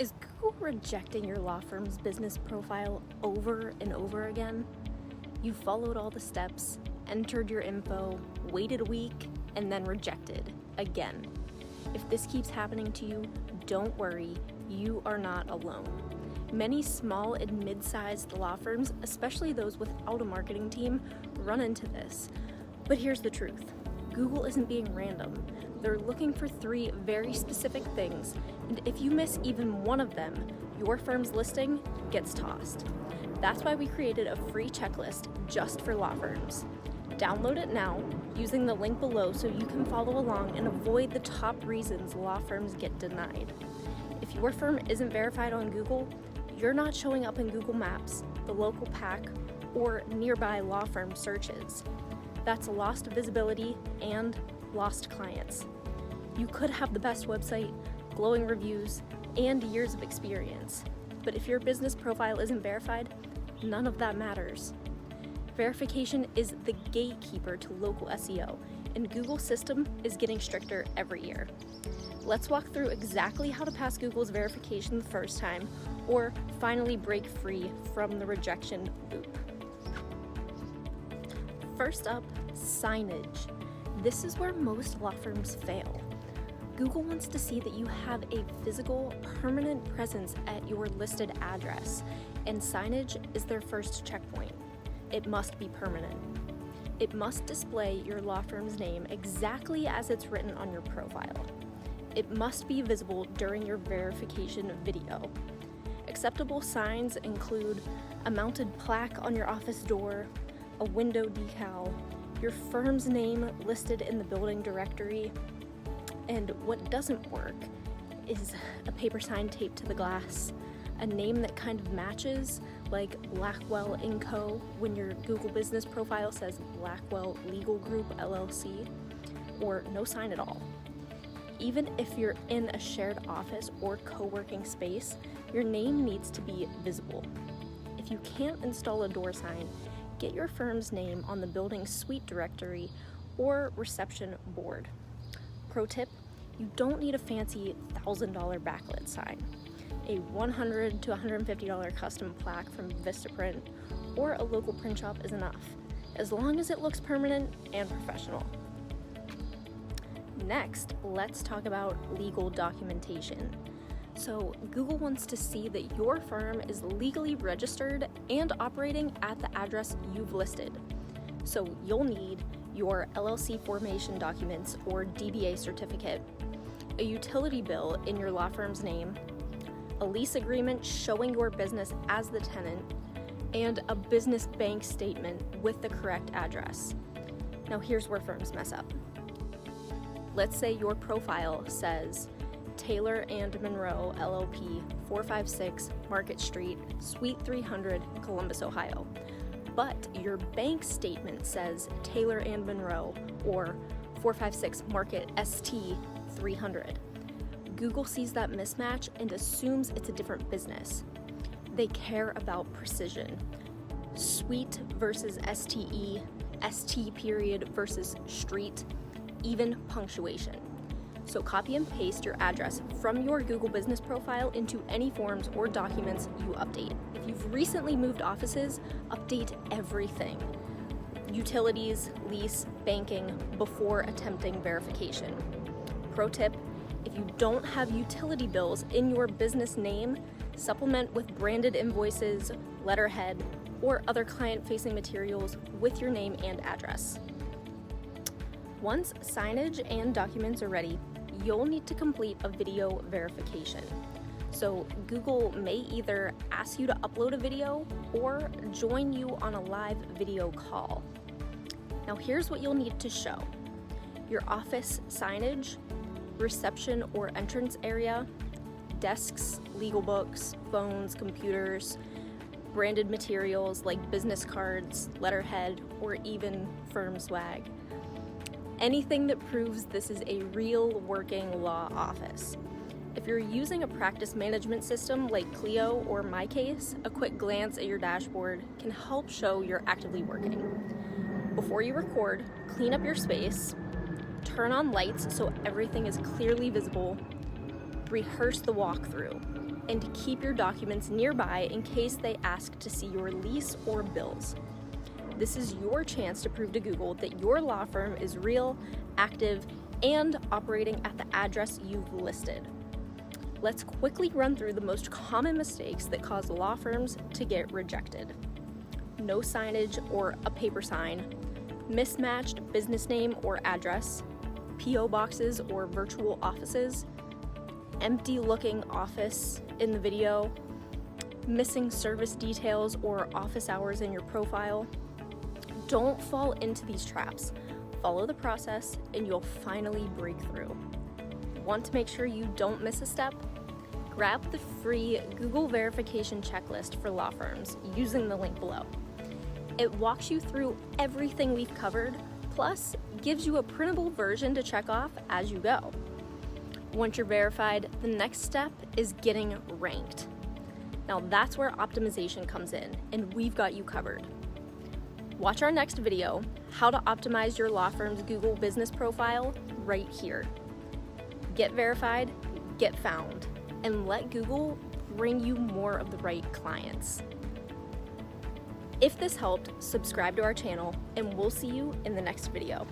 Is Google rejecting your law firm's business profile over and over again? You followed all the steps, entered your info, waited a week, and then rejected again. If this keeps happening to you, don't worry, you are not alone. Many small and mid-sized law firms, especially those without a marketing team, run into this. But here's the truth. Google isn't being random. They're looking for 3 very specific things, and if you miss even one of them, your firm's listing gets tossed. That's why we created a free checklist just for law firms. Download it now using the link below so you can follow along and avoid the top reasons law firms get denied. If your firm isn't verified on Google, you're not showing up in Google Maps, the local pack, or nearby law firm searches. That's lost visibility and lost clients. You could have the best website, glowing reviews, and years of experience, but if your business profile isn't verified, none of that matters. Verification is the gatekeeper to local SEO, and Google's system is getting stricter every year. Let's walk through exactly how to pass Google's verification the first time, or finally break free from the rejection loop. First up, signage. This is where most law firms fail. Google wants to see that you have a physical, permanent presence at your listed address, and signage is their first checkpoint. It must be permanent. It must display your law firm's name exactly as it's written on your profile. It must be visible during your verification video. Acceptable signs include a mounted plaque on your office door, a window decal, your firm's name listed in the building directory, and what doesn't work is a paper sign taped to the glass, a name that kind of matches, like Blackwell & Co. when your Google business profile says Blackwell Legal Group LLC, or no sign at all. Even if you're in a shared office or co-working space, your name needs to be visible. If you can't install a door sign, get your firm's name on the building's suite directory or reception board. Pro tip, you don't need a fancy $1,000 backlit sign. A $100 to $150 custom plaque from Vistaprint or a local print shop is enough, as long as it looks permanent and professional. Next, let's talk about legal documentation. So Google wants to see that your firm is legally registered and operating at the address you've listed. So you'll need your LLC formation documents or DBA certificate, a utility bill in your law firm's name, a lease agreement showing your business as the tenant, and a business bank statement with the correct address. Now here's where firms mess up. Let's say your profile says Taylor and Monroe LLP, 456 Market Street, Suite 300, Columbus, Ohio. But your bank statement says Taylor and Monroe, or 456 Market ST 300. Google sees that mismatch and assumes it's a different business. They care about precision. Suite versus STE, ST period versus street, even punctuation. So copy and paste your address from your Google business profile into any forms or documents you update. If you've recently moved offices, update everything. Utilities, lease, banking before attempting verification. Pro tip, if you don't have utility bills in your business name, supplement with branded invoices, letterhead, or other client-facing materials with your name and address. Once signage and documents are ready, you'll need to complete a video verification. So Google may either ask you to upload a video or join you on a live video call. Now here's what you'll need to show: your office signage, reception or entrance area, desks, legal books, phones, computers, branded materials like business cards, letterhead, or even firm swag. Anything that proves this is a real working law office. If you're using a practice management system like Clio or MyCase, a quick glance at your dashboard can help show you're actively working. Before you record, clean up your space, turn on lights so everything is clearly visible, rehearse the walkthrough, and keep your documents nearby in case they ask to see your lease or bills. This is your chance to prove to Google that your law firm is real, active, and operating at the address you've listed. Let's quickly run through the most common mistakes that cause law firms to get rejected. No signage or a paper sign, mismatched business name or address, P.O. boxes or virtual offices, empty looking office in the video, missing service details or office hours in your profile. Don't fall into these traps. Follow the process and you'll finally break through. Want to make sure you don't miss a step? Grab the free Google verification checklist for law firms using the link below. It walks you through everything we've covered, plus gives you a printable version to check off as you go. Once you're verified, the next step is getting ranked. Now that's where optimization comes in, and we've got you covered. Watch our next video, how to optimize your law firm's Google business profile, right here. Get verified, get found, and let Google bring you more of the right clients. If this helped, subscribe to our channel, and we'll see you in the next video.